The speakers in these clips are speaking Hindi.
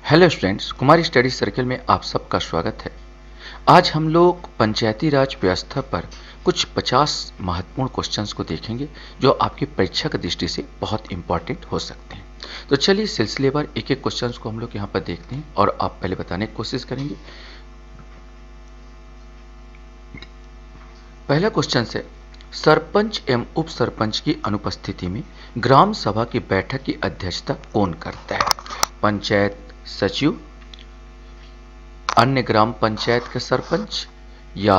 हेलो स्टूडेंट्स, कुमारी स्टडी सर्कल में आप सबका स्वागत है। आज हम लोग पंचायती राज व्यवस्था पर कुछ 50 महत्वपूर्ण क्वेश्चंस को देखेंगे जो आपकी परीक्षा की दृष्टि से बहुत इंपॉर्टेंट हो सकते हैं। तो चलिए सिलसिलेवार एक एक क्वेश्चंस को हम लोग यहाँ पर देखते हैं और आप पहले बताने की कोशिश करेंगे। पहला क्वेश्चन है, सरपंच एवं उप सरपंच की अनुपस्थिति में ग्राम सभा की बैठक की अध्यक्षता कौन करता है? पंचायत सचिव, अन्य ग्राम पंचायत के सरपंच या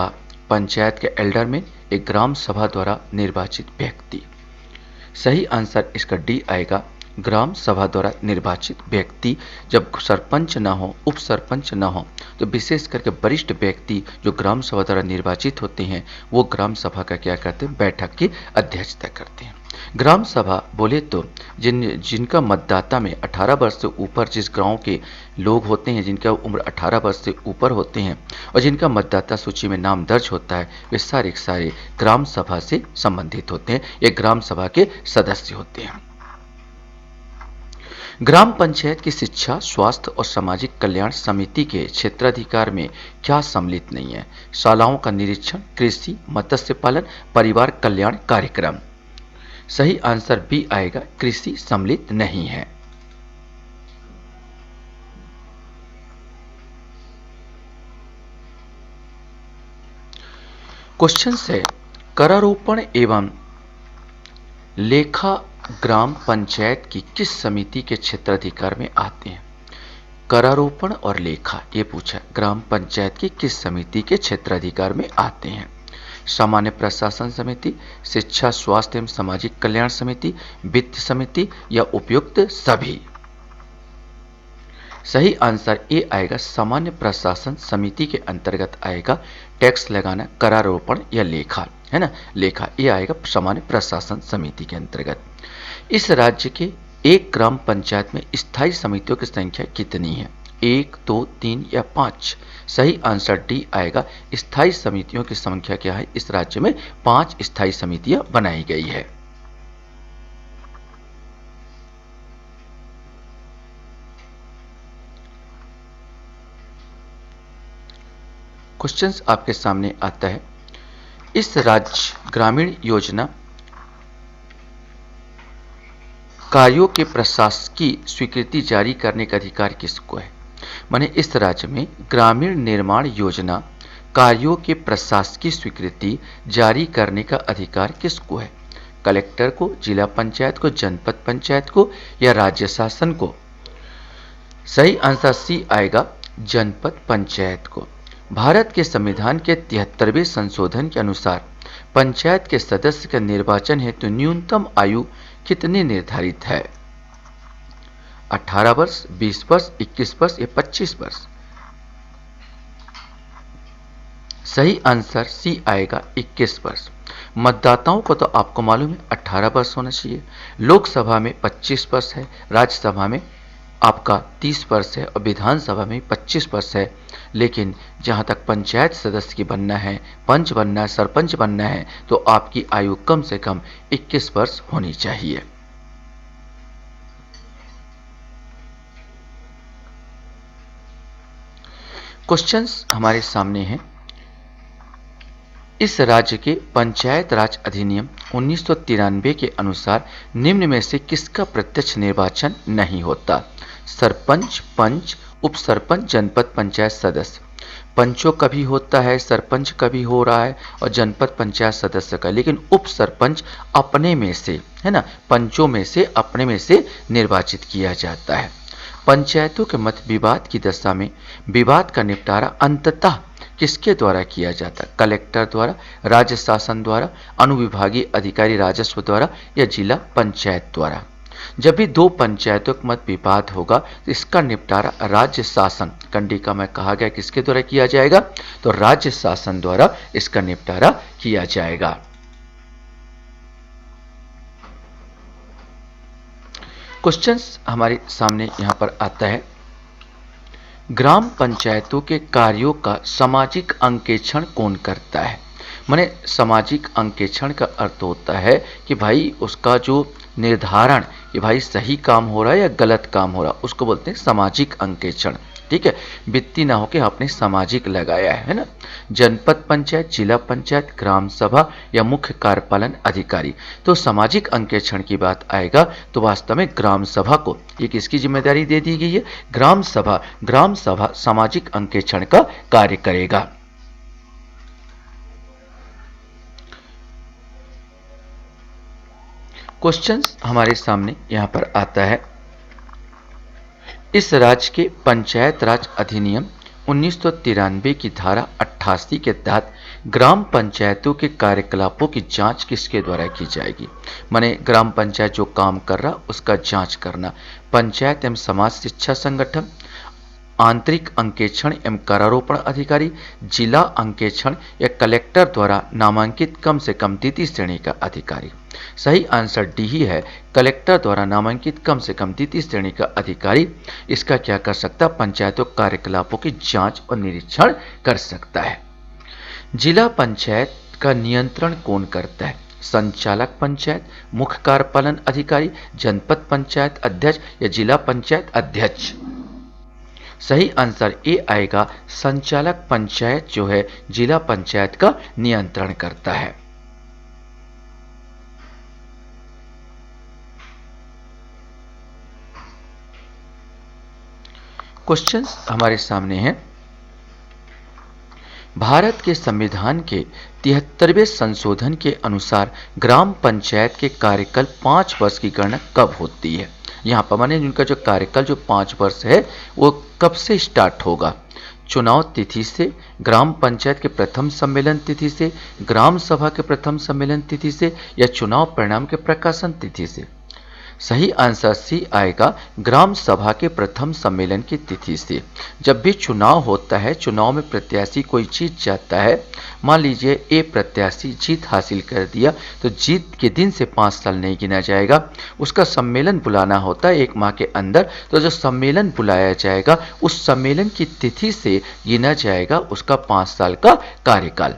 पंचायत के एल्डरमैन, एक ग्राम सभा द्वारा निर्वाचित व्यक्ति। सही आंसर इसका डी आएगा, ग्राम सभा द्वारा निर्वाचित व्यक्ति। जब सरपंच ना हो, उप सरपंच ना हो, तो विशेष करके वरिष्ठ व्यक्ति जो ग्राम सभा द्वारा निर्वाचित होते हैं वो ग्राम सभा का क्या करते हैं? बैठक की अध्यक्षता करते हैं। ग्राम सभा बोले तो जिनका मतदाता में 18 वर्ष से ऊपर जिस गांव के लोग होते हैं, जिनका उम्र 18 वर्ष से ऊपर होते हैं और जिनका मतदाता सूची में नाम दर्ज होता है, वे सारे सारे ग्राम सभा से संबंधित होते हैं, ये ग्राम सभा के सदस्य होते हैं। ग्राम पंचायत की शिक्षा, स्वास्थ्य और सामाजिक कल्याण समिति के क्षेत्राधिकार में क्या सम्मिलित नहीं है? शालाओं का निरीक्षण, कृषि, मत्स्य पालन, परिवार कल्याण कार्यक्रम। सही आंसर बी आएगा, कृषि सम्मिलित नहीं है। क्वेश्चन है, करारोपण एवं लेखा ग्राम पंचायत की किस समिति के क्षेत्राधिकार में आते हैं? करारोपण और लेखा ये पूछा, ग्राम पंचायत की किस समिति के क्षेत्राधिकार में आते हैं? सामान्य प्रशासन समिति, शिक्षा, स्वास्थ्य एवं सामाजिक कल्याण समिति, वित्त समिति या उपयुक्त सभी। सही आंसर ए आएगा, सामान्य प्रशासन समिति के अंतर्गत आएगा टैक्स लगाना, करारोपण या लेखा, है ना, लेखा ये आएगा सामान्य प्रशासन समिति के अंतर्गत। इस राज्य के एक ग्राम पंचायत में स्थायी समितियों की संख्या कितनी है? 1, 2, 3 या 5? सही आंसर डी आएगा, स्थायी समितियों की संख्या क्या है? इस राज्य में 5 स्थायी समितियां बनाई गई है। क्वेश्चंस आपके सामने आता है, इस राज्य ग्रामीण योजना कार्यों के प्रशासकीय स्वीकृति जारी करने का अधिकार किसको है? माने इस राज्य में ग्रामीण निर्माण योजना कार्यों के प्रशासकीय स्वीकृति जारी करने का अधिकार किसको है? कलेक्टर को, जिला पंचायत को, जनपद पंचायत को या राज्य शासन को? सही आंसर सी आएगा, जनपद पंचायत को। भारत के संविधान के 73वें संशोधन के अनुसार पंचायत के सदस्य का निर्वाचन हेतु न्यूनतम आयु कितनी निर्धारित है? 18 वर्ष, 20 वर्ष, 21 वर्ष या 25 वर्ष? सही आंसर सी आएगा, 21 वर्ष। मतदाताओं को तो आपको मालूम है 18 वर्ष होना चाहिए। लोकसभा में 25 वर्ष है, राज्यसभा में आपका 30 वर्ष है और विधानसभा में 25 वर्ष है। लेकिन जहां तक पंचायत सदस्य की बनना है, पंच बनना है, सरपंच बनना है, तो आपकी आयु कम से कम 21 वर्ष होनी चाहिए। क्वेश्चंस हमारे सामने हैं, इस राज्य के पंचायत राज अधिनियम 1993 के अनुसार निम्न में से किसका प्रत्यक्ष निर्वाचन नहीं होता? सरपंच, पंच, उप सरपंच, जनपद पंचायत सदस्य। पंचों का भी होता है, सरपंच का भी हो रहा है और जनपद पंचायत सदस्य का, लेकिन उप सरपंच अपने में से, है ना, पंचों में से अपने में से निर्वाचित किया जाता है। पंचायतों के मत विवाद की दशा में विवाद का निपटारा अंततः किसके द्वारा किया जाता है? कलेक्टर द्वारा, राज्य शासन द्वारा, अनुविभागीय अधिकारी राजस्व द्वारा या जिला पंचायत द्वारा? जब भी दो पंचायतों का मत विवाद होगा तो इसका निपटारा राज्य शासन, कंडिका में कहा गया किसके द्वारा किया जाएगा? तो राज्य शासन द्वारा इसका निपटारा किया जाएगा। क्वेश्चंस हमारे सामने यहां पर आता है, ग्राम पंचायतों के कार्यों का सामाजिक अंकेक्षण कौन करता है? माने सामाजिक अंकेक्षण का अर्थ होता है कि भाई उसका जो निर्धारण कि भाई सही काम हो रहा है या गलत काम हो रहा है, उसको बोलते हैं सामाजिक अंकेक्षण। ठीक है, वित्तीय ना होके आपने सामाजिक लगाया है ना। जनपद पंचायत, जिला पंचायत, ग्राम सभा या मुख्य कार्यपालन अधिकारी। तो सामाजिक अंकेक्षण की बात आएगा तो वास्तव में ग्राम सभा को ये किसकी जिम्मेदारी दे दी गई है? ग्राम सभा। ग्राम सभा सामाजिक अंकेक्षण का कार्य करेगा। क्वेश्चंस हमारे सामने यहां पर आता है, इस राज्य के पंचायत राज अधिनियम 1993 की धारा 88 के तहत ग्राम पंचायतों के कार्यकलापों की जांच किसके द्वारा की जाएगी? माने ग्राम पंचायत जो काम कर रहा उसका जांच करना। पंचायत एवं समाज शिक्षा संगठन, आंतरिक अंकेक्षण एवं करारोपण अधिकारी, जिला अंकेक्षण या कलेक्टर द्वारा नामांकित कम से कम द्वितीय श्रेणी का अधिकारी। सही आंसर डी ही है, कलेक्टर द्वारा नामांकित कम से कम द्वितीय श्रेणी का अधिकारी इसका क्या कर सकता है? पंचायतों कार्यकलापों की जांच और निरीक्षण कर सकता है। जिला पंचायत का नियंत्रण कौन करता है? संचालक पंचायत, मुख्य कार्यपालन अधिकारी, जनपद पंचायत अध्यक्ष या जिला पंचायत अध्यक्ष। सही आंसर ए आएगा, संचालक पंचायत जो है जिला पंचायत का नियंत्रण करता है। क्वेश्चंस हमारे सामने हैं, भारत के संविधान के 73वें संशोधन के अनुसार ग्राम पंचायत के कार्यकाल 5 वर्ष की गणना कब होती है? यहाँ पर माने उनका जो कार्यकाल जो 5 वर्ष है वो कब से स्टार्ट होगा? चुनाव तिथि से, ग्राम पंचायत के प्रथम सम्मेलन तिथि से, ग्राम सभा के प्रथम सम्मेलन तिथि से या चुनाव परिणाम के प्रकाशन तिथि से? सही आंसर सी आएगा, ग्राम सभा के प्रथम सम्मेलन की तिथि से। जब भी चुनाव होता है, चुनाव में प्रत्याशी कोई जीत जाता है, मान लीजिए ए प्रत्याशी जीत हासिल कर दिया, तो जीत के दिन से 5 साल नहीं गिना जाएगा, उसका सम्मेलन बुलाना होता है 1 माह के अंदर, तो जो सम्मेलन बुलाया जाएगा उस सम्मेलन की तिथि से गिना जाएगा उसका 5 साल का कार्यकाल।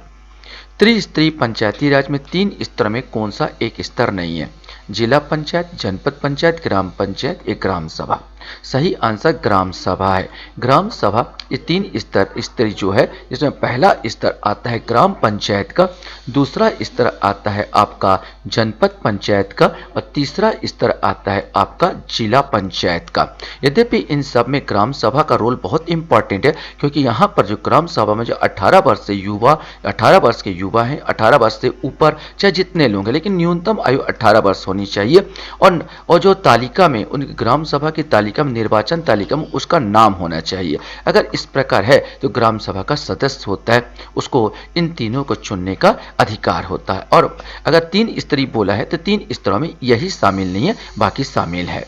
त्रिस्तरीय पंचायती राज में 3 स्तर में कौन सा एक स्तर नहीं है? जिला पंचायत, जनपद पंचायत, ग्राम पंचायत, एक ग्राम सभा। सही आंसर ग्राम सभा है। ग्राम सभा ये 3 स्तर जो है, जिसमें पहला स्तर आता है ग्राम पंचायत का, दूसरा स्तर आता है आपका जनपद पंचायत का और तीसरा स्तर आता है आपका जिला पंचायत का। यद्यपि इन सब में ग्राम सभा का रोल बहुत इंपॉर्टेंट है, क्योंकि यहाँ पर जो ग्राम सभा में जो 18 वर्ष से युवा 18 वर्ष के युवा हैं, 18 वर्ष से ऊपर चाहे जितने लोग हैं, लेकिन न्यूनतम आयु 18 वर्ष होनी चाहिए, और जो तालिका में उन ग्राम सभा की तालिका में, निर्वाचन तालिका में उसका नाम होना चाहिए। अगर इस प्रकार है तो ग्राम सभा का सदस्य होता है, उसको इन तीनों को चुनने का अधिकार होता है। और अगर 3 स्तरीय बोला है तो 3 स्तरों में यही शामिल नहीं है, बाकी शामिल है।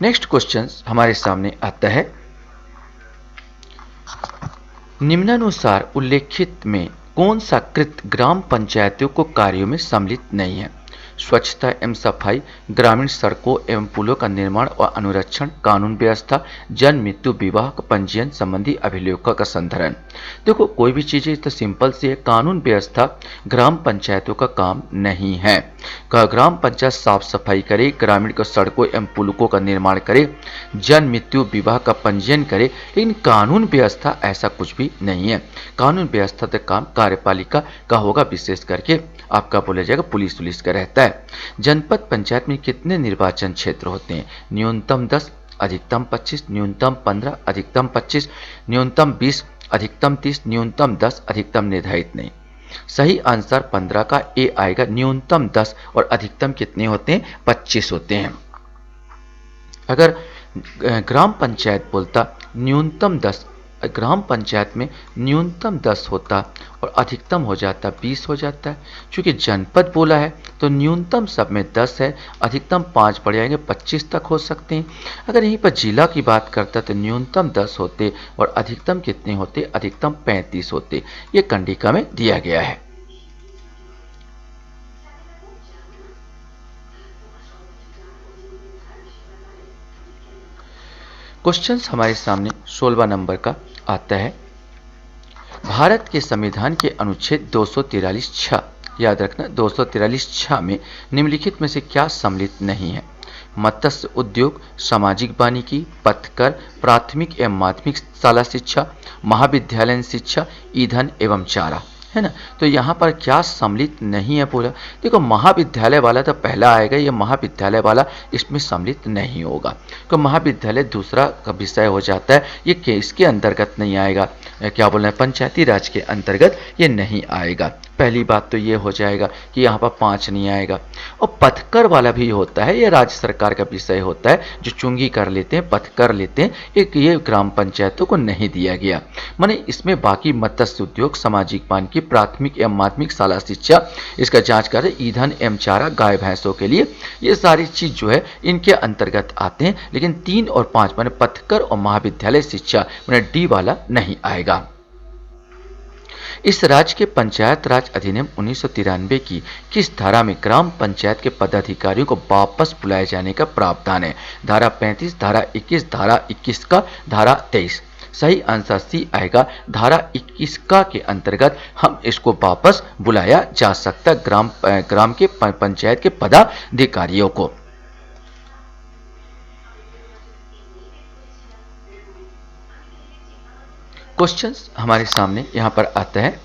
नेक्स्ट क्वेश्चन हमारे सामने आता है, निम्नानुसार उल्लेखित में कौन सा कृत ग्राम पंचायतों को कार्यों में सम्मिलित नहीं है? स्वच्छता एवं सफाई, ग्रामीण सड़कों एवं पुलों का निर्माण और अनुरक्षण, कानून व्यवस्था, जन्म मृत्यु विवाह पंजीयन संबंधी अभिलेखों का संधारण। देखो कोई भी चीज़ तो सिंपल सी है, कानून व्यवस्था ग्राम पंचायतों का काम नहीं है। ग्राम पंचायत साफ सफाई करे, ग्रामीण को सड़कों एवं पुलों का निर्माण करे, जन्म मृत्यु विवाह का पंजीयन करे, लेकिन कानून व्यवस्था ऐसा कुछ भी नहीं है। कानून व्यवस्था का काम कार्यपालिका का होगा, विशेष करके आपका बोला जाएगा पुलिस का रहता है। जनपद पंचायत में कितने निर्वाचन क्षेत्र होते हैं? न्यूनतम 10, अधिकतम 25, न्यूनतम 15, अधिकतम 25, न्यूनतम 20, अधिकतम 30, न्यूनतम 10, अधिकतम निर्धारित नहीं। सही आंसर 15 का ए आएगा, न्यूनतम 10 और अधिकतम कितने होते हैं? 25 होते हैं। अगर ग्राम पंचायत बोलता न्यूनतम 10, ग्राम पंचायत में न्यूनतम 10 होता और अधिकतम हो जाता 20 हो जाता है। क्योंकि जनपद बोला है तो न्यूनतम सब में 10 है, अधिकतम 5 बढ़ जाएंगे, 25 तक हो सकते हैं। अगर यहीं पर जिला की बात करता तो न्यूनतम 10 होते और अधिकतम कितने होते? अधिकतम 35 होते। ये कंडिका में दिया गया है। क्वेश्चंस हमारे सामने 16वां नंबर का आता है, भारत के संविधान के अनुच्छेद 243(6) याद रखना 243 में निम्नलिखित में से क्या सम्मिलित नहीं है? मत्स्य उद्योग, सामाजिक वानिकी, पथकर, प्राथमिक एवं माध्यमिक शाला शिक्षा, महाविद्यालयीन शिक्षा, ईंधन एवं चारा, है ना। तो यहाँ पर क्या सम्मिलित नहीं है पूरा? देखो महाविद्यालय वाला तो पहला आएगा, ये महाविद्यालय वाला इसमें सम्मिलित नहीं होगा, तो महाविद्यालय दूसरा का विषय हो जाता है, ये किसके अंतर्गत नहीं आएगा? क्या बोल रहे हैं, पंचायती राज के अंतर्गत ये नहीं आएगा। पहली बात तो ये हो जाएगा कि यहाँ पर 5 नहीं आएगा। और पथकर वाला भी होता है, ये राज्य सरकार का विषय होता है, जो चुंगी कर लेते हैं, पथ कर लेते हैं, एक ये ग्राम पंचायतों को नहीं दिया गया। माने इसमें बाकी मत्स्य उद्योग, सामाजिक वानिकी, प्राथमिक एवं माध्यमिक शाला शिक्षा, इसका जांच करें, ईंधन एवं चारा गाय भैंसों के लिए, ये सारी चीज जो है इनके अंतर्गत आते हैं। लेकिन 3 और 5 माने पथकर और महाविद्यालय शिक्षा माने डी वाला नहीं आएगा। इस राज्य के पंचायत राज अधिनियम 1993 की किस धारा में ग्राम पंचायत के पदाधिकारियों को वापस बुलाए जाने का प्रावधान है? धारा 35, धारा 21, धारा 21 का, धारा 23। सही आंसर सी आएगा। धारा 21 का के अंतर्गत हम इसको वापस बुलाया जा सकता है, ग्राम के पंचायत के पदाधिकारियों को। क्वेश्चंस हमारे सामने यहां पर आता है,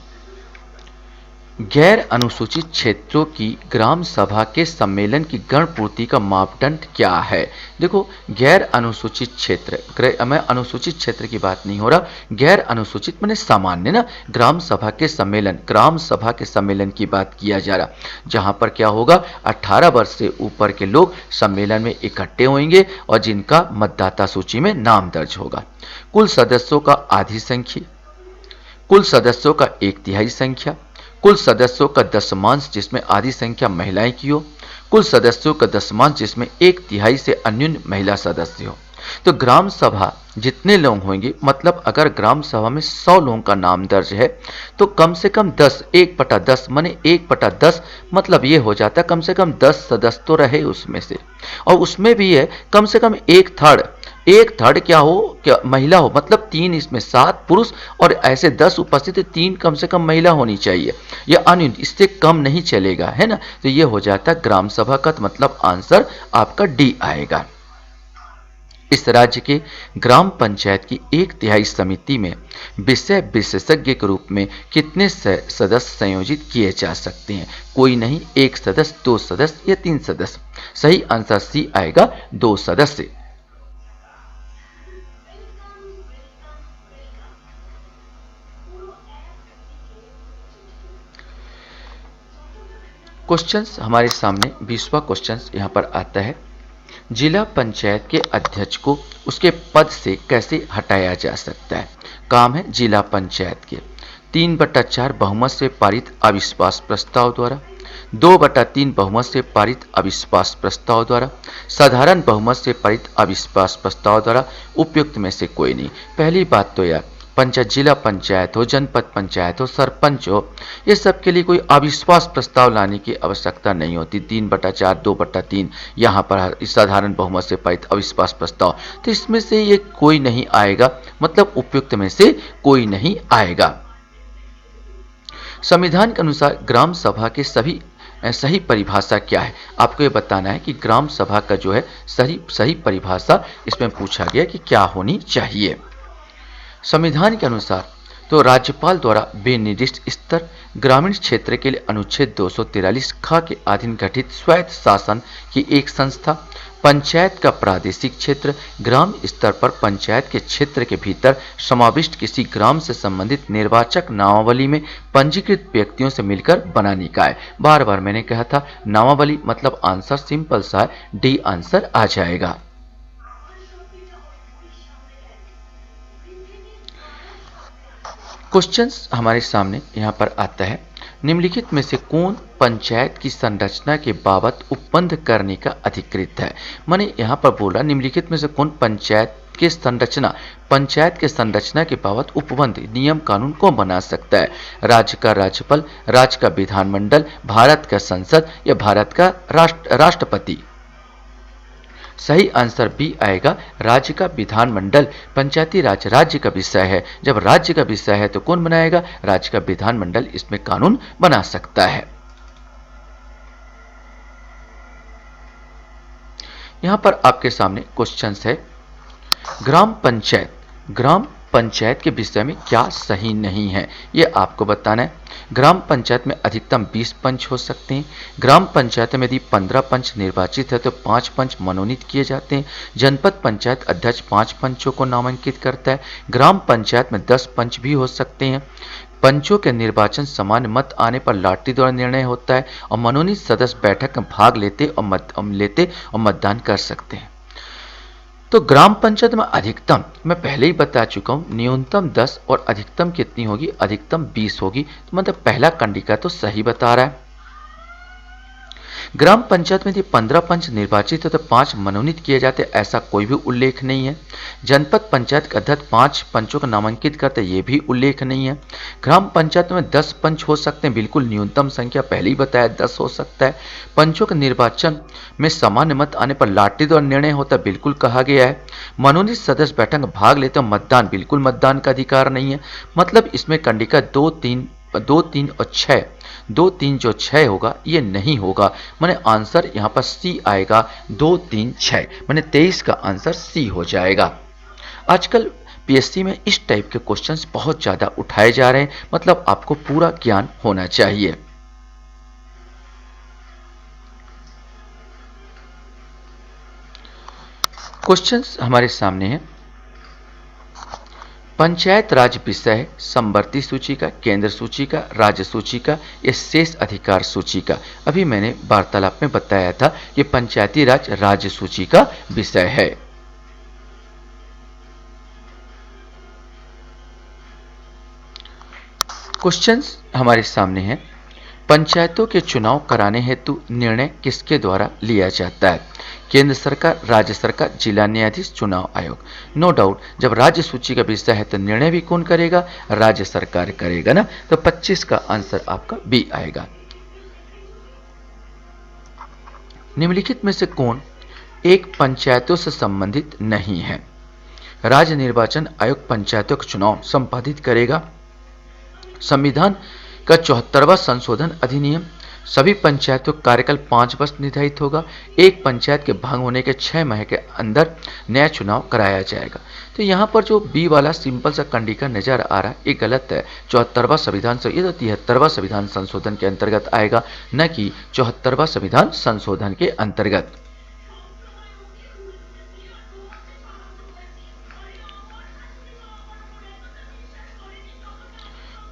गैर अनुसूचित क्षेत्रों की ग्राम सभा के सम्मेलन की गण पूर्ति का मापदंड क्या है? देखो गैर अनुसूचित क्षेत्र, मैं अनुसूचित क्षेत्र की बात नहीं हो रहा, गैर अनुसूचित माने सामान्य ना, ग्राम सभा के सम्मेलन, ग्राम सभा के सम्मेलन की बात किया जा रहा, जहां पर क्या होगा, 18 वर्ष से ऊपर के लोग सम्मेलन में इकट्ठे होंगे और जिनका मतदाता सूची में नाम दर्ज होगा। कुल सदस्यों का आधी संख्या, कुल सदस्यों का 1/3 संख्या, कुल सदस्यों का दशमांश जिसमें आधी संख्या महिलाएं की हो, कुल सदस्यों का दशमांश जिसमें 1/3 से अन्यून महिला सदस्य हो। तो ग्राम सभा जितने लोग होंगे, मतलब अगर ग्राम सभा में 100 लोगों का नाम दर्ज है तो कम से कम 10, 1/10 माने 1/10 मतलब ये हो जाता है कम से कम 10 सदस्य तो रहे उसमें से, और उसमें भी है कम से कम 1/3 क्या हो, क्या महिला हो, मतलब 3, इसमें 7 पुरुष और ऐसे 10 उपस्थित, 3 कम से कम महिला होनी चाहिए, यह अन्यून, इससे कम नहीं चलेगा, है ना। तो ये हो जाता है ग्राम सभा का, मतलब आंसर आपका डी आएगा। इस राज्य के ग्राम पंचायत की 1/3 समिति में विषय विशेषज्ञ के रूप में कितने सदस्य संयोजित किए जा सकते हैं? कोई नहीं, 1 सदस्य, 2 सदस्य या 3 सदस्य। सही आंसर सी आएगा, 2 सदस्य। क्वेश्चंस हमारे सामने 20वां क्वेश्चंस यहां पर आता है, जिला पंचायत के अध्यक्ष को उसके पद से कैसे हटाया जा सकता है? काम है जिला पंचायत के 3/4 बहुमत से पारित अविश्वास प्रस्ताव द्वारा, 2/3 बहुमत से पारित अविश्वास प्रस्ताव द्वारा, साधारण बहुमत से पारित अविश्वास प्रस्ताव द्वारा, उपयुक्त में से कोई नहीं। पहली बात तो यार, जिला पंचायत हो, जनपद पंचायत हो, सरपंच हो, ये सब के लिए कोई अविश्वास प्रस्ताव लाने की आवश्यकता नहीं होती। 3/4, 2/3 यहाँ पर साधारण बहुमत से पारित अविश्वास प्रस्ताव, तो इसमें से ये कोई नहीं आएगा, मतलब उपयुक्त में से कोई नहीं आएगा। संविधान के अनुसार ग्राम सभा के सही परिभाषा क्या है? आपको ये बताना है कि ग्राम सभा का जो है सही परिभाषा इसमें पूछा गया कि क्या होनी चाहिए। संविधान के अनुसार तो राज्यपाल द्वारा बेनिर्दिष्ट स्तर ग्रामीण क्षेत्र के लिए अनुच्छेद 243 ख के अधीन गठित स्वायत्त शासन की एक संस्था, पंचायत का प्रादेशिक क्षेत्र ग्राम स्तर पर पंचायत के क्षेत्र के भीतर समाविष्ट किसी ग्राम से संबंधित निर्वाचक नामावली में पंजीकृत व्यक्तियों से मिलकर बना निकाय। बार बार मैंने कहा था नामावली, मतलब आंसर सिंपल सा है, डी आंसर आ जाएगा। क्वेश्चंस हमारे सामने यहाँ पर आता है, निम्नलिखित में से कौन पंचायत की संरचना के बाबत उपबंध करने का अधिकृत है? माने यहाँ पर बोला निम्नलिखित में से कौन पंचायत के संरचना के बाबत उपबंध नियम कानून कौन बना सकता है? राज्य का राज्यपाल, राज्य का विधानमंडल, भारत का संसद या भारत का राष्ट्रपति। सही आंसर बी आएगा, राज्य का विधानमंडल। पंचायती राज राज्य का विषय है, जब राज्य का विषय है तो कौन बनाएगा? राज्य का विधानमंडल इसमें कानून बना सकता है। यहाँ पर आपके सामने क्वेश्चंस है, ग्राम पंचायत के विषय में क्या सही नहीं है, ये आपको बताना है। ग्राम पंचायत में अधिकतम 20 पंच हो सकते हैं। ग्राम पंचायत में यदि 15 पंच निर्वाचित है तो 5 पंच मनोनीत किए जाते हैं। जनपद पंचायत अध्यक्ष 5 पंचों को नामांकित करता है। ग्राम पंचायत में 10 पंच भी हो सकते हैं। पंचों के निर्वाचन समान मत आने पर लाटरी द्वारा निर्णय होता है और मनोनीत सदस्य बैठक में भाग लेते और मतदान कर सकते हैं। तो ग्राम पंचायत में अधिकतम मैं पहले ही बता चुका हूं, न्यूनतम 10 और अधिकतम कितनी होगी, अधिकतम 20 होगी। तो मतलब पहला कंडिका तो सही बता रहा है। ग्राम पंचायत में यदि 15 पंच निर्वाचित है तो 5 मनोनीत किए जाते, ऐसा कोई भी उल्लेख नहीं है। जनपद पंचायत के अध्यक्ष 5 पंचों को नामांकित करते, ये भी उल्लेख नहीं है। ग्राम पंचायत में 10 पंच हो सकते हैं, बिल्कुल न्यूनतम संख्या पहले ही बताया 10 हो सकता है। पंचों के निर्वाचन में सामान्य मत आने पर लाटरी द्वारा निर्णय होता, बिल्कुल कहा गया है। मनोनीत सदस्य बैठक में भाग लेते, मतदान, बिल्कुल मतदान का अधिकार नहीं है। मतलब इसमें कंडिका 2, 3 और 6, 2, 3 जो 6 होगा ये नहीं होगा। मैंने आंसर यहाँ पर सी आएगा, 2, 3, 6, मैंने 23 का आंसर सी हो जाएगा। आजकल पीएससी में इस टाइप के क्वेश्चंस बहुत ज़्यादा उठाए जा रहे हैं, मतलब आपको पूरा ज्ञान होना चाहिए। क्वेश्चंस हमारे सामने हैं। पंचायत राज विषय है समवर्ती सूची का, केंद्र सूची का, राज्य सूची का या शेष अधिकार सूची का। अभी मैंने वार्तालाप में बताया था कि पंचायती राज राज्य सूची का विषय है। क्वेश्चंस हमारे सामने हैं। पंचायतों के चुनाव कराने हेतु निर्णय किसके द्वारा लिया जाता है? केंद्र सरकार, राज्य सरकार, जिला न्यायाधीश, चुनाव आयोग। नो डाउट जब राज्य सूची का विषय है तो निर्णय भी कौन करेगा? राज्य सरकार करेगा ना। तो 25 का आंसर आपका बी आएगा। निम्नलिखित में से कौन एक पंचायतों से संबंधित नहीं है? राज्य निर्वाचन आयोग पंचायतों का चुनाव संपादित करेगा। संविधान का 74वां संशोधन अधिनियम, सभी पंचायतों का कार्यकाल 5 वर्ष निर्धारित होगा। एक पंचायत के भंग होने के 6 माह के अंदर नया चुनाव कराया जाएगा। तो यहाँ पर जो बी वाला सिंपल सा कंडिका नजर आ रहा है ये गलत है। 74वां संविधान, ये तो 73वां संविधान संशोधन के अंतर्गत आएगा, न कि 74वां संविधान संशोधन के अंतर्गत।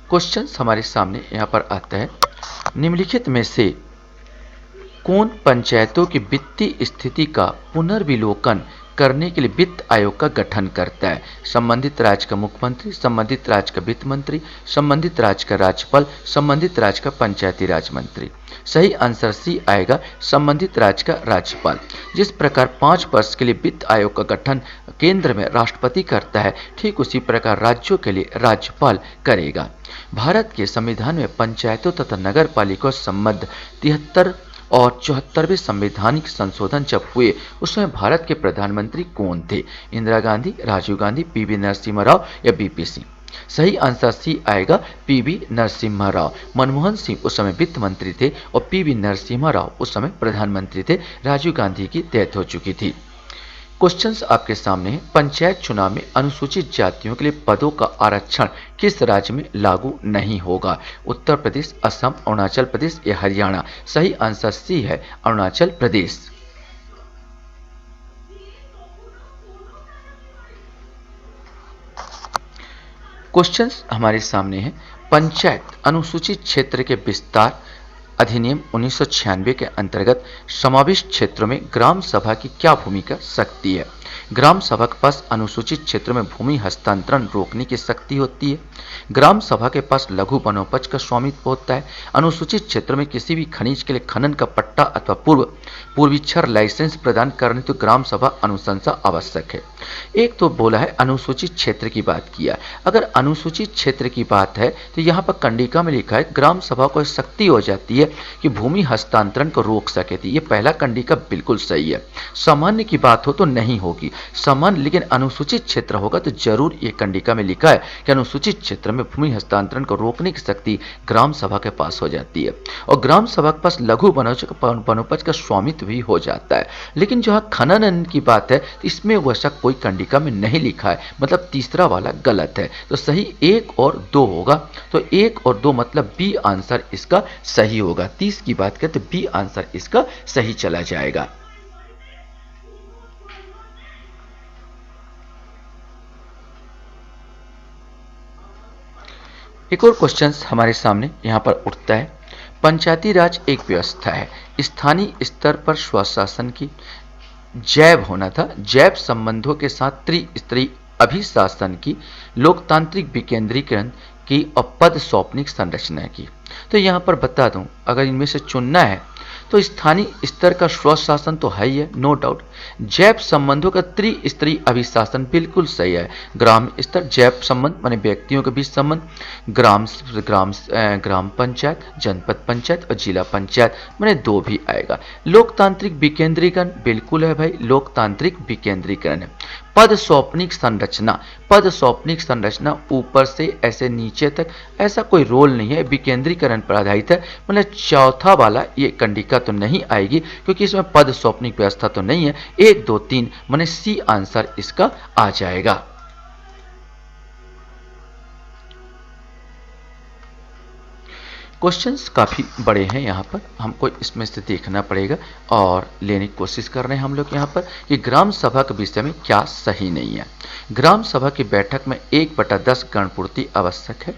क्वेश्चंस हमारे सामने यहाँ पर आता है। निम्नलिखित में से कौन पंचायतों की वित्तीय स्थिति का पुनर्विलोकन करने के लिए वित्त आयोग का गठन करता है? संबंधित राज्य का मुख्यमंत्री, संबंधित राज्य का वित्त मंत्री, संबंधित राज्य का राज्यपाल, संबंधित राज्य का पंचायती राज मंत्री। सही आंसर सी आएगा, संबंधित राज्य का राज्यपाल। जिस प्रकार 5 वर्ष के लिए वित्त आयोग का गठन केंद्र में राष्ट्रपति करता है, ठीक उसी प्रकार राज्यों के लिए राज्यपाल करेगा। भारत के संविधान में पंचायतों तथा नगर पालिकाओं से संबद्ध 73 और 74वें संवैधानिक संशोधन जब हुए उसमें भारत के प्रधानमंत्री कौन थे? इंदिरा गांधी, राजीव गांधी, पीवी नरसिम्हा राव या बीपी सिंह। सही आंसर सी आएगा, पीवी नरसिम्हा राव। मनमोहन सिंह उस समय वित्त मंत्री थे और पीवी नरसिम्हा राव उस समय प्रधानमंत्री थे। राजीव गांधी की डेथ हो चुकी थी। क्वेश्चंस आपके सामने है। पंचायत चुनाव में अनुसूचित जातियों के लिए पदों का आरक्षण किस राज्य में लागू नहीं होगा? उत्तर प्रदेश, असम, अरुणाचल प्रदेश या हरियाणा। सही आंसर सी है, अरुणाचल प्रदेश। क्वेश्चंस हमारे सामने है। पंचायत अनुसूचित क्षेत्र के विस्तार अधिनियम 1996 के अंतर्गत समाविष्ट क्षेत्रों में ग्राम सभा की क्या भूमिका सकती है? ग्राम सभा के पास अनुसूचित क्षेत्रों में भूमि हस्तांतरण रोकने की शक्ति होती है। ग्राम सभा के पास लघु वनोपज का स्वामित्व होता है। अनुसूचित क्षेत्रों में किसी भी खनिज के लिए खनन का पट्टा अथवा पूर्वीक्षर लाइसेंस प्रदान करने तो ग्राम सभा अनुशंसा आवश्यक है। एक तो बोला है अनुसूचित क्षेत्र की बात किया। अगर अनुसूचित क्षेत्र की बात है तो यहाँ पर कंडिका में लिखा है ग्राम सभा को शक्ति हो जाती है है कि भूमि हस्तांतरण को रोक सके थी। ये पहला कंडिका बिल्कुल सही है। सामान्य की बात हो तो नहीं होगी सामान्य, लेकिन अनुसूचित क्षेत्र होगा तो जरूर ये कंडिका में लिखा है कि अनुसूचित क्षेत्र में भूमि हस्तांतरण को रोकने की शक्ति ग्राम सभा के पास हो जाती है और ग्राम सभा के पास लघु वनोपज का स्वामित्व भी हो जाता है। लेकिन जहाँ खनन की बात है तो इसमें वैसा कोई कंडिका में नहीं लिखा है, मतलब तीसरा वाला गलत है। तो सही 1 और 2 होगा। तो 1 और 2 मतलब बी आंसर इसका सही होगा। 30 की बात करें तो बी आंसर इसका सही चला जाएगा। एक और क्वेश्चन हमारे सामने यहां पर उठता है। पंचायती राज एक व्यवस्था है, स्थानीय स्तर पर स्वशासन की जैव होना था, जैव संबंधों के साथ त्रिस्तरीय अभिशासन की, लोकतांत्रिक विकेंद्रीकरण की और पद सौंपनिक संरचना की। तो यहां पर बता दूं, अगर इनमें से चुनना है तो स्थानीय स्तर का स्वशासन तो है ही है, नो डाउट। जैव संबंधों का त्रिस्तरीय अभिशासन बिल्कुल सही है। ग्राम स्तर जैव संबंध माने व्यक्तियों के बीच संबंध, ग्राम ग्राम ग्राम पंचायत, जनपद पंचायत और जिला पंचायत माने 2 भी आएगा। लोकतांत्रिक विकेंद्रीकरण बिल्कुल है भाई, लोकतांत्रिक विकेंद्रीकरण है। पद सौंपनिक संरचना, पद सौंपनिक संरचना ऊपर से ऐसे नीचे तक ऐसा कोई रोल नहीं है, विकेंद्रीकरण पर आधारित है। मतलब चौथा वाला ये कंडिका तो नहीं आएगी क्योंकि इसमें पद सौंपनिक व्यवस्था तो नहीं है। 1 2 3 माने सी आंसर इसका आ जाएगा। क्वेश्चंस काफ़ी बड़े हैं, यहाँ पर हमको इसमें से देखना पड़ेगा और लेने की कोशिश कर रहे हैं हम लोग यहाँ पर कि ग्राम सभा के विषय में क्या सही नहीं है। ग्राम सभा की बैठक में 1/10 गणपूर्ति आवश्यक है।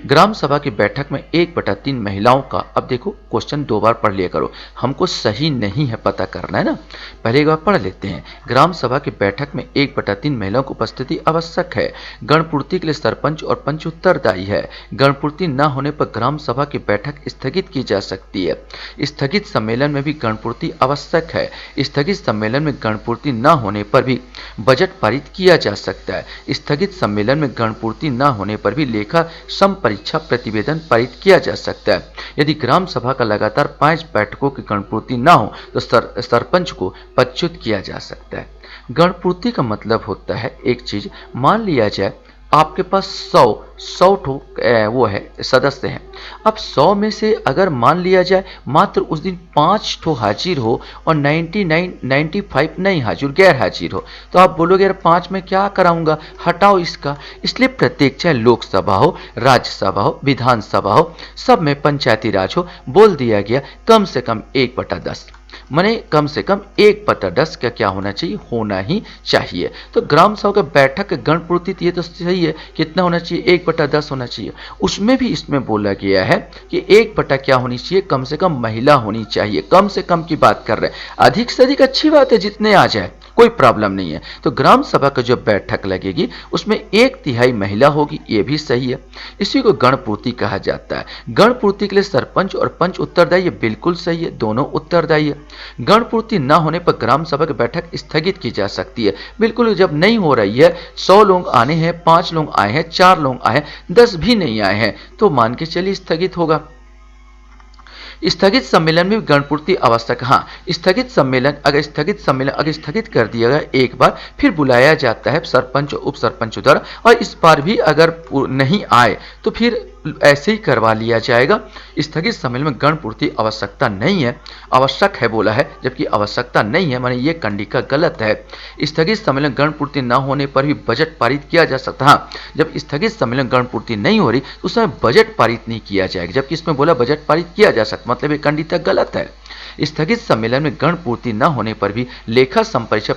ग्राम सभा की बैठक में 1/3 महिलाओं का, अब देखो क्वेश्चन 2 बार पढ़ लिया करो, हमको सही नहीं है पता करना है ना, पहले एक बार पढ़ लेते हैं। ग्राम सभा की बैठक में 1/3 महिलाओं की उपस्थिति आवश्यक है। गणपूर्ति के लिए सरपंच और पंच उत्तरदायी है। गणपूर्ति न होने पर ग्राम सभा की बैठक स्थगित की जा सकती है। स्थगित सम्मेलन में भी गणपूर्ति आवश्यक है। स्थगित सम्मेलन में गणपूर्ति न होने पर भी बजट पारित किया जा सकता है। स्थगित सम्मेलन में गणपूर्ति न होने पर भी लेखा परीक्षा प्रतिवेदन पारित किया जा सकता है। यदि ग्राम सभा का लगातार 5 बैठकों की गणपूर्ति न हो तो सरपंच को पदच्युत किया जा सकता है। गणपूर्ति का मतलब होता है एक चीज, मान लिया जाए आपके पास 100 वो है सदस्य हैं। अब 100 में से अगर मान लिया जाए मात्र उस दिन 5 हाजिर हो और 95 नहीं हाजिर, गैर हाजिर हो, तो आप बोलोगे यार 5 में क्या कराऊंगा, हटाओ इसका। इसलिए प्रत्येक, चाहे लोकसभा हो, राज्यसभा हो, विधानसभा हो, सब में पंचायती राज हो, बोल दिया गया कम से कम 1/10 माने कम से कम 1/10 का क्या होना चाहिए, होना ही चाहिए। तो ग्राम सभा का बैठक गणपूर्ति ये तो सही है, कितना होना चाहिए, 1/10 होना चाहिए। उसमें भी इसमें बोला गया है कि 1 क्या होनी चाहिए, कम से कम महिला होनी चाहिए। कम से कम की बात कर रहे हैं, अधिक से अधिक अच्छी बात है, जितने आ जाए कोई प्रॉब्लम नहीं है। तो ग्राम सभा का जो बैठक लगेगी उसमें 1/3 महिला होगी, ये भी सही है। इसी को गणपूर्ति कहा जाता है। गणपूर्ति के लिए सरपंच और पंच उत्तरदायी, बिल्कुल सही है, दोनों उत्तरदायी है। गणपूर्ति न होने पर ग्राम सभा की बैठक स्थगित की जा सकती है, बिल्कुल। जब नहीं हो रही है, 100 लोग आने हैं, 5 लोग आए हैं, 4 लोग आए हैं, 10 भी नहीं आए हैं, तो मान के चलिए स्थगित होगा। स्थगित सम्मेलन में गणपूर्ति आवश्यक, हाँ, स्थगित सम्मेलन अगर स्थगित कर दिया गया एक बार, फिर बुलाया जाता है सरपंच और उप सरपंच द्वारा, और इस बार भी अगर नहीं आए तो फिर ऐसे ही करवा लिया जाएगा। स्थगित सम्मेलन में गणपूर्ति आवश्यकता नहीं है, आवश्यक है बोला है, जबकि आवश्यकता नहीं है, माने ये कंडिका गलत है। स्थगित सम्मेलन गणपूर्ति न होने पर भी बजट पारित किया जा सकता, हाँ, जब स्थगित सम्मेलन गणपूर्ति नहीं हो रही तो उस समय बजट पारित नहीं किया जाएगा, जबकि इसमें बोला बजट पारित किया जा सकता, मतलब ये कंडिका गलत है। स्थगित सम्मेलन में गणपूर्ति न होने पर भी लेखा संपरीक्षा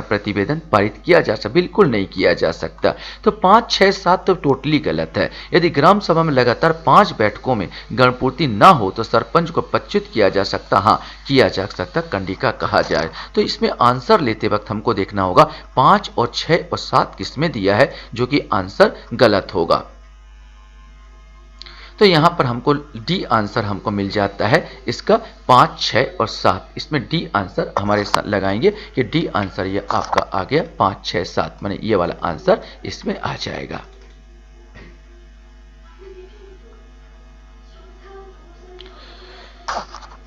प्रतिवेदन पारित किया जा सकता, बिल्कुल नहीं किया जा सकता। तो 5 6 7 तो टोटली गलत है। यदि ग्राम सभा में लगातार 5 बैठकों में गणपूर्ति न हो तो सरपंच को पदच्युत किया जा सकता, हाँ, किया जा सकता, कंडिका कहा जाए। तो इसमें आंसर लेते वक्त हमको देखना होगा 5 और 6 और 7 किसमें दिया है, जो कि आंसर गलत होगा। तो यहां पर हमको डी आंसर हमको मिल जाता है इसका 5 6 और 7, इसमें डी आंसर हमारे साथ लगाएंगे कि डी आंसर ये आपका आ गया 5 6 7, माने ये वाला आंसर इसमें आ जाएगा।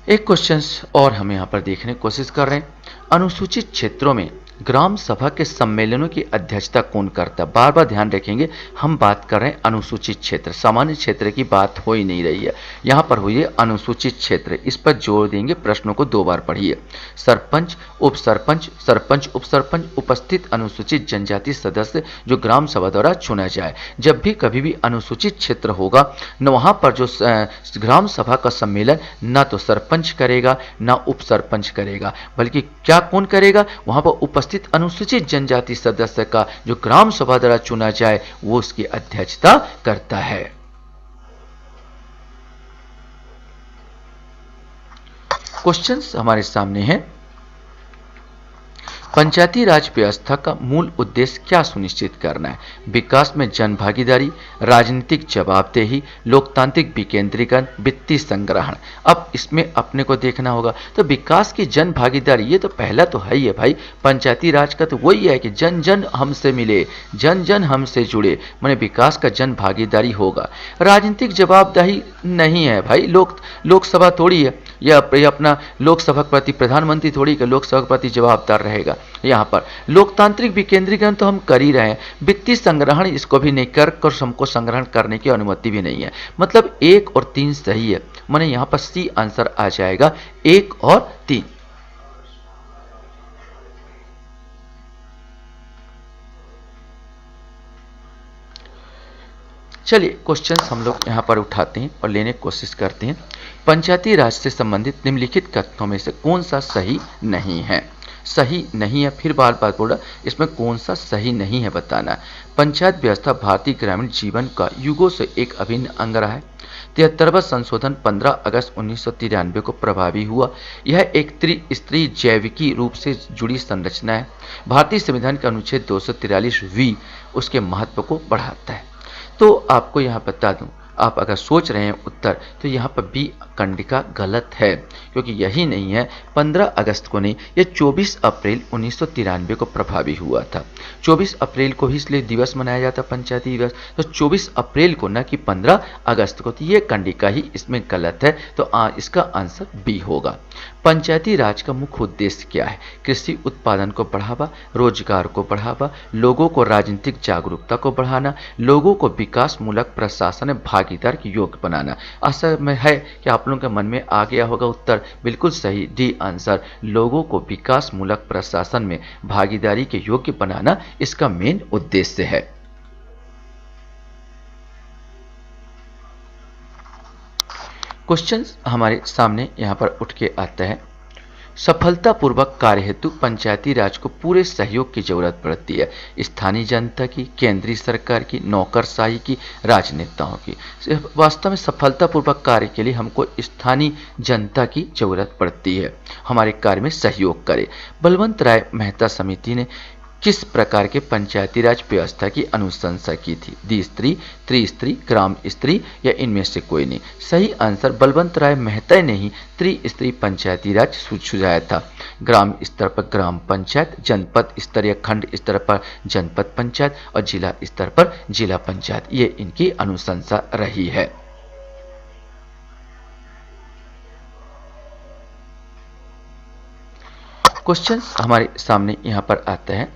एक क्वेश्चन और हम यहाँ पर देखने की कोशिश कर रहे हैं। अनुसूचित क्षेत्रों में ग्राम सभा के सम्मेलनों की अध्यक्षता कौन करता है? बार बार ध्यान रखेंगे, हम बात कर रहे हैं अनुसूचित क्षेत्र, सामान्य क्षेत्र की बात हो ही नहीं रही है, यहाँ पर हुई है अनुसूचित क्षेत्र। इस पर जोर देंगे, प्रश्नों को 2 बार पढ़िए। सरपंच, उप सरपंच, सरपंच, उप सरपंच, उपस्थित अनुसूचित जनजाति सदस्य जो ग्राम सभा द्वारा चुना जाए। जब भी कभी भी अनुसूचित क्षेत्र होगा न वहाँ पर जो ग्राम सभा का सम्मेलन ना तो सरपंच करेगा ना उप सरपंच करेगा, बल्कि क्या कौन करेगा? वहाँ पर उपस्थित अनुसूचित जनजाति सदस्य का जो ग्राम सभा द्वारा चुना जाए वो उसकी अध्यक्षता करता है। क्वेश्चंस हमारे सामने हैं। पंचायती राज व्यवस्था का मूल उद्देश्य क्या सुनिश्चित करना है? विकास में जन भागीदारी, राजनीतिक जवाबदेही, लोकतांत्रिक विकेंद्रीकरण, वित्तीय संग्रहण। अब इसमें अपने को देखना होगा तो विकास की जन भागीदारी, ये तो पहला तो है ही है भाई। पंचायती राज का तो वही है कि जन जन हमसे मिले, जन जन हमसे जुड़े, माने विकास का जन भागीदारी होगा। राजनीतिक जवाबदेही नहीं है भाई, लोकसभा थोड़ी है या अपना लोकसभा के प्रति प्रधानमंत्री थोड़ी कि लोकसभा के प्रति जवाबदार रहेगा। यहाँ पर लोकतांत्रिक विकेंद्रीकरण तो हम कर ही रहे हैं, वित्तीय संग्रहण इसको भी नहीं कर हमको संग्रहण करने की अनुमति भी नहीं है। मतलब 1 और 3 सही है, माने यहाँ पर सी आंसर आ जाएगा 1 और 3। चलिए क्वेश्चंस हम लोग यहाँ पर उठाते हैं और लेने की कोशिश करते हैं। पंचायती राज से संबंधित निम्नलिखित कथनों में से कौन सा सही नहीं है? सही नहीं है, फिर बार बार बोला, इसमें कौन सा सही नहीं है बताना है। पंचायत व्यवस्था भारतीय ग्रामीण जीवन का युगों से एक अभिन्न अंग रहा है। 73वां संशोधन 15 अगस्त 1993 को प्रभावी हुआ। यह एक त्रिस्तरीय जैविकी रूप से जुड़ी संरचना है। भारतीय संविधान के अनुच्छेद 243 उसके महत्व को बढ़ाता है। तो आपको यहाँ बता दूं, आप अगर सोच रहे हैं उत्तर, तो यहाँ पर बी कंडिका गलत है, क्योंकि यही नहीं है। 15 अगस्त को नहीं, यह 24 अप्रैल 1993 को प्रभावी हुआ था। 24 अप्रैल को ही इसलिए दिवस मनाया जाता पंचायती दिवस, तो 24 अप्रैल को, न कि 15 अगस्त को। तो ये कंडिका ही इसमें गलत है, तो इसका आंसर बी होगा। पंचायती राज का मुख्य उद्देश्य क्या है? कृषि उत्पादन को बढ़ावा, रोजगार को बढ़ावा, लोगों को राजनीतिक जागरूकता को बढ़ाना, लोगों को विकास मूलक प्रशासन में भागीदार के योग्य बनाना। आशा में है कि आप लोगों के मन में आ गया होगा उत्तर, बिल्कुल सही डी आंसर। लोगों को विकास मूलक प्रशासन में भागीदारी के योग्य बनाना इसका मेन उद्देश्य है। क्वेश्चंस हमारे सामने यहाँ पर उठ के आता है। सफलतापूर्वक कार्य हेतु पंचायती राज को पूरे सहयोग की जरूरत पड़ती है। स्थानीय जनता की, केंद्रीय सरकार की, नौकरशाही की, राजनेताओं की। वास्तव में सफलतापूर्वक कार्य के लिए हमको स्थानीय जनता की जरूरत पड़ती है, हमारे कार्य में सहयोग करे। बलवंत राय मेहता समिति ने किस प्रकार के पंचायती राज व्यवस्था की अनुशंसा की थी? द्विस्तरीय, त्रिस्तरीय, ग्राम स्तरीय या इनमें से कोई नहीं? सही आंसर बलवंत राय मेहता ने ही त्रिस्तरीय पंचायती राज सुझाया था। ग्राम स्तर पर ग्राम पंचायत, जनपद स्तर या खंड स्तर पर जनपद पंचायत और जिला स्तर पर जिला पंचायत, ये इनकी अनुशंसा रही है। क्वेश्चन हमारे सामने यहाँ पर आता है।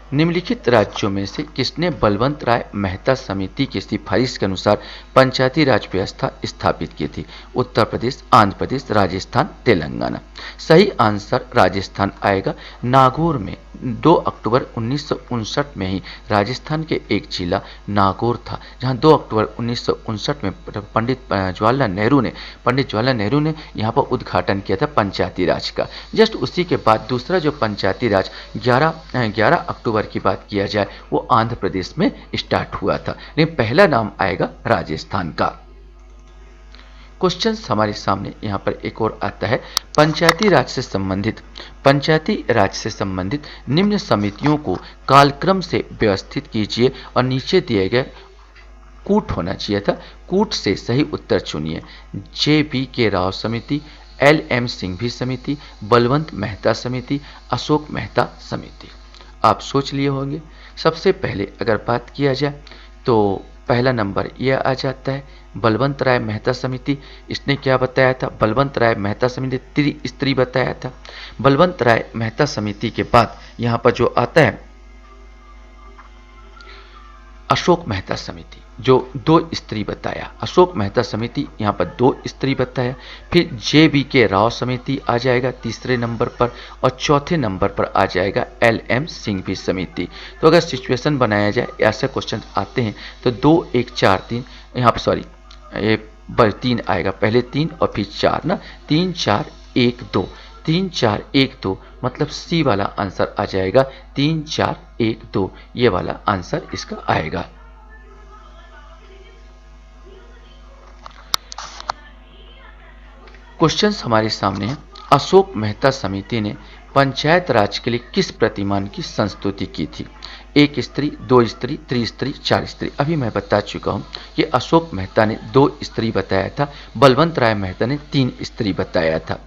निम्नलिखित राज्यों में से किसने बलवंत राय मेहता समिति की सिफारिश के अनुसार पंचायती राज व्यवस्था स्थापित की थी? उत्तर प्रदेश, आंध्र प्रदेश, राजस्थान, तेलंगाना। सही आंसर राजस्थान आएगा। नागौर में 2 अक्टूबर 1959 में ही राजस्थान के एक जिला नागौर था, जहां 2 अक्टूबर 1959 में पंडित जवाहरलाल नेहरू ने यहां पर उद्घाटन किया था पंचायती राज का। जस्ट उसी के बाद दूसरा जो पंचायती राज 11 अक्टूबर की बात किया जाए, वो आंध्र प्रदेश में स्टार्ट हुआ था, लेकिन पहला नाम आएगा राजस्थान का। क्वेश्चंस हमारे सामने यहाँ पर एक और आता है। पंचायती राज से संबंधित निम्न समितियों को कालक्रम से व्यवस्थित कीजिए और नीचे दिए गए कूट होना चाहिए था, कूट से सही उत्तर चुनिए। JBK राव समिति, LM सिंघवी समिति, बलवंत मेहता समिति, अशोक मेहता समिति। आप सोच लिए होंगे। सबसे पहले अगर बात किया जाए तो पहला नंबर ये आ जाता है। बलवंत राय मेहता समिति, इसने क्या बताया था? बलवंत राय मेहता समिति त्रिस्तरीय बताया था। बलवंत राय मेहता समिति के बाद यहां पर जो आता है अशोक मेहता समिति, जो 2 स्त्री बताया। अशोक मेहता समिति यहाँ पर 2 स्त्री बताया। फिर JBK राव समिति आ जाएगा तीसरे नंबर पर, और चौथे नंबर पर आ जाएगा LM सिंघवी समिति। तो अगर सिचुएशन बनाया जाए, ऐसे क्वेश्चन आते हैं तो 2 1 4 3, यहाँ पर सॉरी ये 3 आएगा, पहले 3 और फिर 4 ना, 3 4 1 2, 3 4 1 2, मतलब सी वाला आंसर आ जाएगा 3 4 1 2, ये वाला आंसर इसका आएगा। क्वेश्चंस हमारे सामने है। अशोक मेहता समिति ने पंचायत राज के लिए किस प्रतिमान की संस्तुति की थी? 1 स्त्री, 2 स्त्री, 3 स्त्री, 4 स्त्री। अभी मैं बता चुका हूं कि अशोक मेहता ने 2 स्त्री बताया था, बलवंत राय मेहता ने 3 स्त्री बताया था।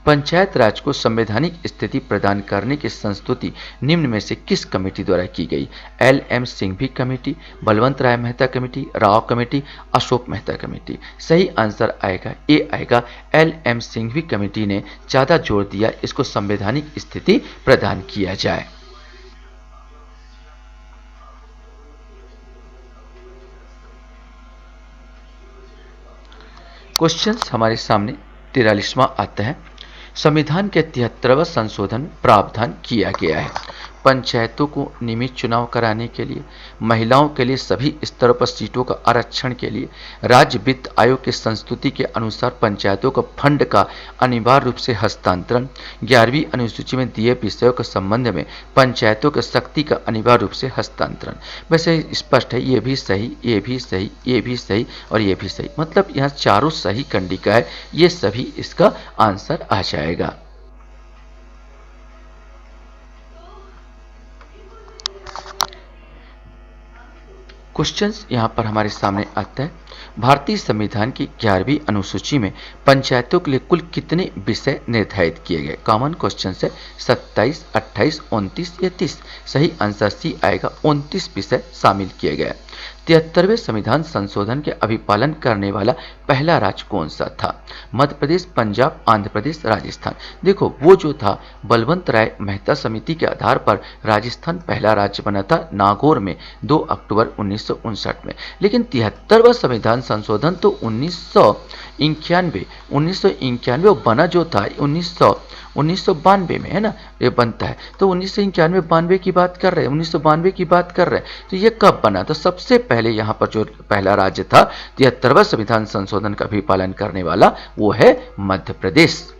पंचायत राज को संवैधानिक स्थिति प्रदान करने की संस्तुति निम्न में से किस कमेटी द्वारा की गई? LM Singhvi committee, Balwant Rai Mehta committee, Rao committee, Ashok Mehta committee. सही आंसर आएगा ए आएगा, LM सिंघवी कमेटी ने ज्यादा जोर दिया इसको संवैधानिक स्थिति प्रदान किया जाए। क्वेश्चंस हमारे सामने 43वां आता है। संविधान के 73वां संशोधन प्रावधान किया गया है पंचायतों को नियमित चुनाव कराने के लिए, महिलाओं के लिए सभी स्तरों पर सीटों का आरक्षण के लिए, राज्य वित्त आयोग की संस्तुति के अनुसार पंचायतों को फंड का अनिवार्य रूप से हस्तांतरण, 11वीं अनुसूची में दिए विषयों के संबंध में पंचायतों के शक्ति का अनिवार्य रूप से हस्तांतरण। वैसे स्पष्ट है, ये भी सही, ये भी सही, ये भी सही और ये भी सही, मतलब यहाँ चारों सही कंडिका है, ये सभी इसका आंसर आ जाएगा। क्वेश्चंस यहां पर हमारे सामने आता है। भारतीय संविधान की 11वीं अनुसूची में पंचायतों के लिए कुल कितने विषय निर्धारित किए गए? कॉमन क्वेश्चन है। 27, 28, 29 या 30? सही आंसर सी आएगा, 29 विषय शामिल किए गए। 73वें संविधान संशोधन के अभिपालन करने वाला पहला राज्य कौन सा था? मध्य प्रदेश, पंजाब, आंध्र प्रदेश, राजस्थान। देखो वो जो था बलवंत राय मेहता समिति के आधार पर राजस्थान पहला राज्य बना था नागौर में 2 अक्टूबर 1959 में। लेकिन 73वां संविधान संशोधन तो 1991 बना जो था 1992 में, है ना, ये बनता है। तो 1991-92 की बात कर रहे हैं, 1992 की बात कर रहे हैं। तो ये कब बना? तो सबसे पहले यहाँ पर जो पहला राज्य था 73वां संविधान संशोधन का भी पालन करने वाला, वो है मध्य प्रदेश।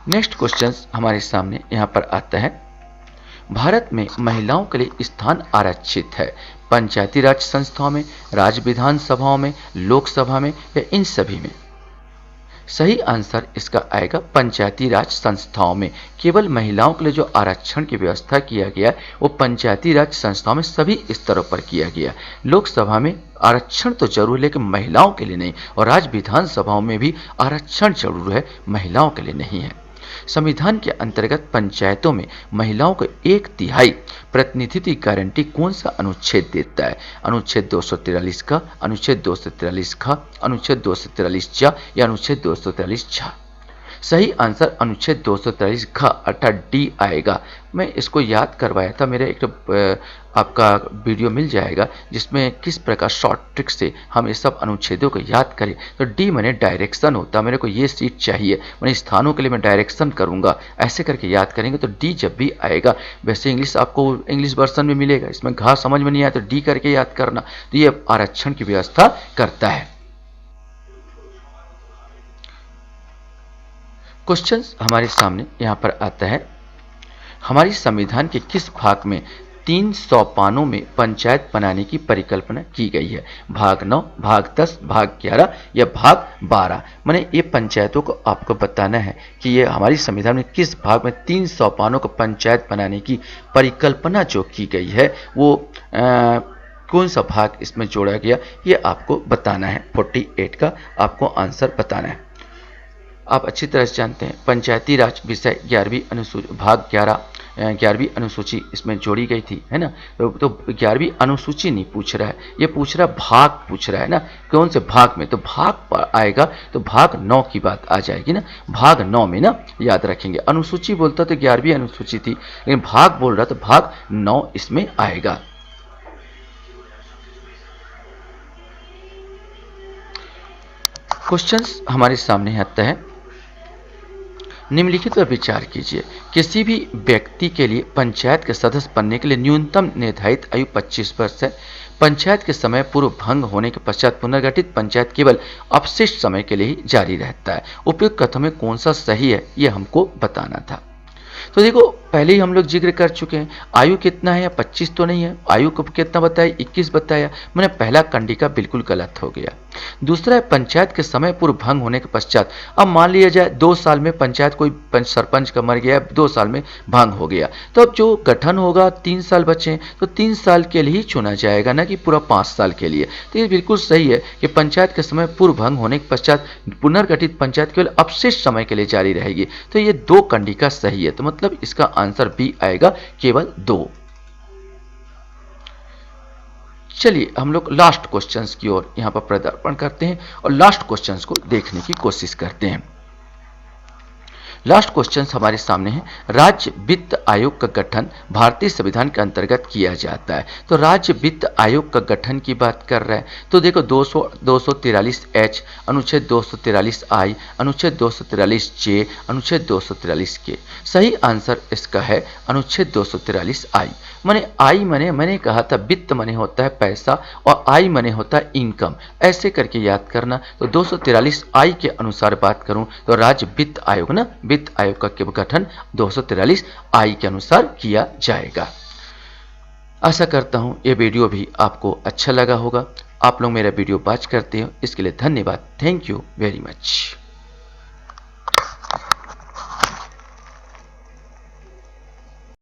नेक्स्ट क्वेश्चन हमारे सामने यहाँ पर आता है। भारत में महिलाओं के लिए स्थान आरक्षित है पंचायती राज संस्थाओं में, राज्य विधानसभाओं में, लोकसभा में या इन सभी में? सही आंसर इसका आएगा पंचायती राज संस्थाओं में। केवल महिलाओं के लिए जो आरक्षण की व्यवस्था किया गया वो पंचायती राज संस्थाओं में सभी स्तरों पर किया गया। लोकसभा में आरक्षण तो जरूर है लेकिन महिलाओं के लिए नहीं, और राज्य विधानसभाओं में भी आरक्षण जरूर है, महिलाओं के लिए नहीं है। संविधान के अंतर्गत पंचायतों में महिलाओं को 1/3 प्रतिनिधित्व की गारंटी कौन सा अनुच्छेद देता है? अनुच्छेद 243 का, अनुच्छेद 243 का, अनुच्छेद 243 चा या अनुच्छेद 243 छा? सही आंसर अनुच्छेद 243 घ अर्थात डी आएगा। मैं इसको याद करवाया था, मेरे एक आपका वीडियो मिल जाएगा जिसमें किस प्रकार शॉर्ट ट्रिक से हम ये सब अनुच्छेदों को याद करें। तो डी मैंने डायरेक्शन होता, मेरे को ये सीट चाहिए, मैंने स्थानों के लिए मैं डायरेक्शन करूंगा, ऐसे करके याद करेंगे तो डी जब भी आएगा। वैसे इंग्लिश आपको इंग्लिश वर्जन में मिलेगा, इसमें घा समझ में नहीं आया तो डी करके याद करना। तो ये आरक्षण की व्यवस्था करता है। क्वेश्चंस हमारे सामने यहां पर आता है। हमारी संविधान के किस भाग में 300 पानों में पंचायत बनाने की परिकल्पना की गई है? भाग 9, भाग 10, भाग 11 या भाग 12? मैंने ये पंचायतों को आपको बताना है कि ये हमारी संविधान में किस भाग में 300 पानों को पंचायत बनाने की परिकल्पना जो की गई है वो कौन सा भाग इसमें जोड़ा गया, ये आपको बताना है। 48 का आपको आंसर बताना है। आप अच्छी तरह से जानते हैं पंचायती राज विषय 11वीं अनुसूची भाग 11वीं अनुसूची इसमें जोड़ी गई थी, है ना। तो 11वीं अनुसूची नहीं पूछ रहा है, ये पूछ रहा है भाग पूछ रहा है ना, कौन से भाग में। तो भाग पर आएगा तो भाग 9 की बात आ जाएगी ना, भाग 9 में ना, याद रखेंगे। अनुसूची बोलता तो 11वीं अनुसूची थी, लेकिन भाग बोल रहा तो भाग 9 इसमें आएगा। क्वेश्चंस हमारे सामने आता है, निम्नलिखित पर विचार कीजिए। किसी भी व्यक्ति के लिए पंचायत के सदस्य बनने के लिए न्यूनतम निर्धारित आयु 25 वर्ष है। पंचायत के समय पूर्व भंग होने के पश्चात पुनर्गठित पंचायत केवल अपशिष्ट समय के लिए ही जारी रहता है। उपयुक्त कथनों में कौन सा सही है, यह हमको बताना था। तो देखो पहले ही हम लोग जिक्र कर चुके हैं, आयु कितना है, 25 तो नहीं है, आयु को कितना बताया, 21 बताया, मैंने पहला कंडिका बिल्कुल गलत हो गया। दूसरा है पंचायत के समय पूर्व भंग होने के पश्चात। अब मान लिया जाए 2 साल में पंचायत कोई सरपंच का मर गया, 2 साल में भंग हो गया, तो अब जो गठन होगा 3 साल बचे, तो 3 साल के लिए ही चुना जाएगा, ना कि पूरा 5 साल के लिए। तो ये बिल्कुल सही है कि पंचायत के समय पूर्व भंग होने के पश्चात पुनर्गठित पंचायत केवल अपशिष्ट समय के लिए जारी रहेगी। तो ये 2 कंडिका सही है, तो मतलब इसका आंसर बी आएगा, केवल 2। चलिए हम लोग लास्ट क्वेश्चंस की ओर यहां पर पदार्पण करते हैं और लास्ट क्वेश्चंस को देखने की कोशिश करते हैं। लास्ट क्वेश्चन हमारे सामने है, राज्य वित्त आयोग का गठन भारतीय संविधान के अंतर्गत किया जाता है। तो राज्य वित्त आयोग का गठन की बात कर रहा है, तो देखो 243H, अनुच्छेद 243I, अनुच्छेद 243J, अनुच्छेद 243K। सही आंसर इसका है अनुच्छेद 243I। मैंने कहा था वित्त मने होता है पैसा और आई मने होता है इनकम, ऐसे करके याद करना। तो 243I के अनुसार बात करूं तो राज्य वित्त आयोग ना, वित्त आयोग का गठन 243I के अनुसार किया जाएगा। आशा करता हूं ये वीडियो भी आपको अच्छा लगा होगा। आप लोग मेरा वीडियो वॉच करते हो इसके लिए धन्यवाद। Thank you very much.